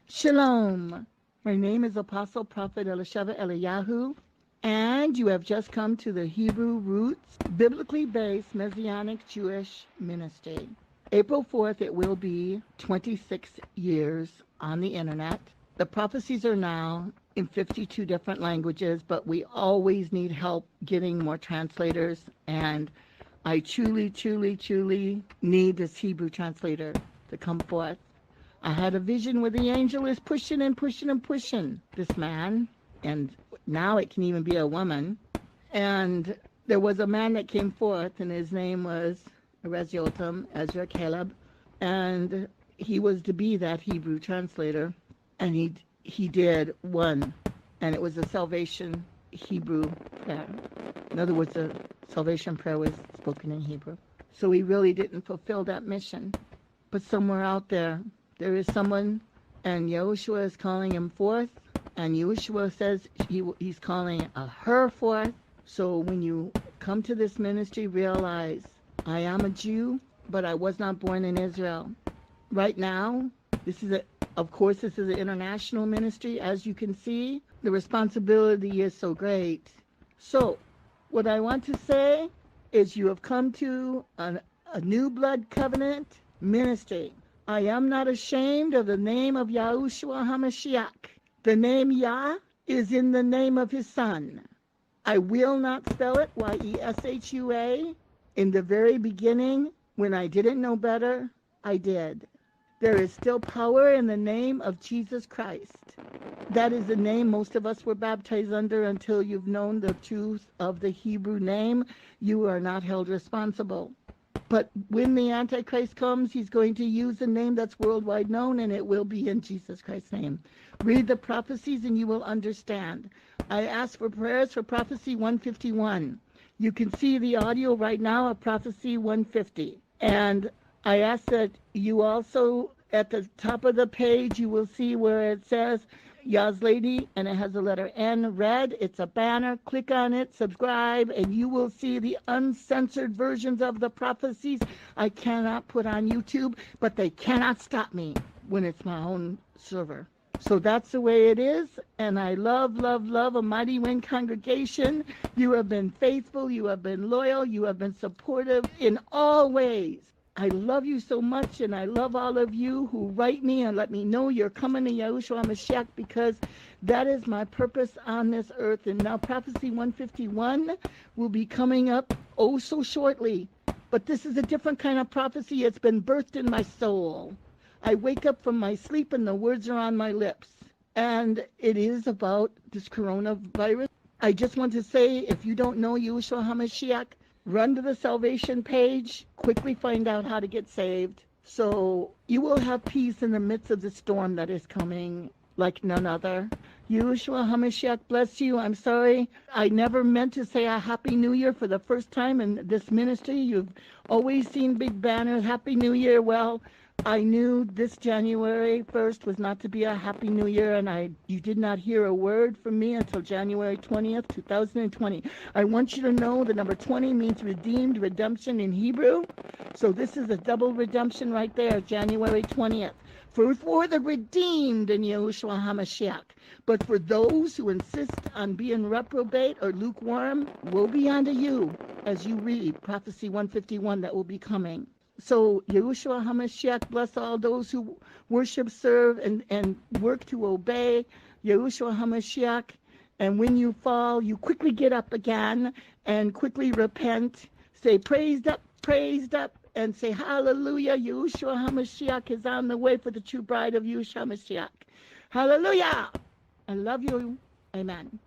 Shalom. My name is Apostle Prophet Elisheva Eliyahu, and you have just come to the Hebrew Roots, biblically based Messianic Jewish ministry. April 4th, it will be 26 years on the internet. The prophecies are now in 52 different languages, but we always need help getting more translators, and I truly, truly, truly need this Hebrew translator to come forth. I had a vision where the angel is pushing and pushing and pushing this man, and now it can even be a woman. And there was a man that came forth, and his name was Ezra Caleb, and he was to be that Hebrew translator, and he did one, and it was a salvation Hebrew prayer. In other words, the salvation prayer was spoken in Hebrew. So he really didn't fulfill that mission. But somewhere out there is someone, and YAHUSHUA is calling him forth, and YAHUSHUA says he's calling her forth. So when you come to this ministry, realize I am a Jew, but I was not born in Israel. Right now, this is an international ministry. As you can see, the responsibility is so great. So what I want to say is you have come to a new blood covenant ministry. I am not ashamed of the name of YAHUSHUA HaMashiach. The name Yah is in the name of his son. I will not spell it YESHUA. In the very beginning, when I didn't know better, I did. There is still power in the name of Jesus Christ. That is the name most of us were baptized under. Until you've known the truth of the Hebrew name, you are not held responsible. But when the Antichrist comes, he's going to use a name that's worldwide known, and it will be in Jesus Christ's name. Read the prophecies and you will understand. I ask for prayers for Prophecy 151. You can see the audio right now of Prophecy 150. And I ask that you also, at the top of the page, you will see where it says, YAHSLady, and it has the letter N, red. It's a banner. Click on it, subscribe, and you will see the uncensored versions of the prophecies I cannot put on YouTube, but they cannot stop me when it's my own server. So that's the way it is, and I love, love, love a Mighty Wind congregation. You have been faithful, you have been loyal, you have been supportive in all ways. I love you so much, and I love all of you who write me and let me know you're coming to Yahushua Mashiach, because that is my purpose on this earth. And now Prophecy 151 will be coming up oh so shortly. But this is a different kind of prophecy. It's been birthed in my soul. I wake up from my sleep and the words are on my lips. And it is about this coronavirus. I just want to say, if you don't know Yahushua HaMashiach, run to the salvation page, quickly find out how to get saved. So you will have peace in the midst of the storm that is coming like none other. Yahushua HaMashiach bless you. I'm sorry. I never meant to say a Happy New Year for the first time in this ministry. You've always seen big banners, Happy New Year. Well, I knew this January 1st was not to be a Happy New Year, and you did not hear a word from me until January 20th, 2020. I want you to know the number 20 means redeemed, redemption in Hebrew. So this is a double redemption right there, January 20th. For the redeemed in Yahushua HaMashiach. But for those who insist on being reprobate or lukewarm, woe be unto you as you read Prophecy 151 that will be coming. So Yahushua HaMashiach bless all those who worship, serve, and work to obey Yahushua HaMashiach. And when you fall, you quickly get up again and quickly repent. Say, praised up, and say, hallelujah, Yahushua HaMashiach is on the way for the true bride of Yahushua HaMashiach. Hallelujah! I love you. Amen.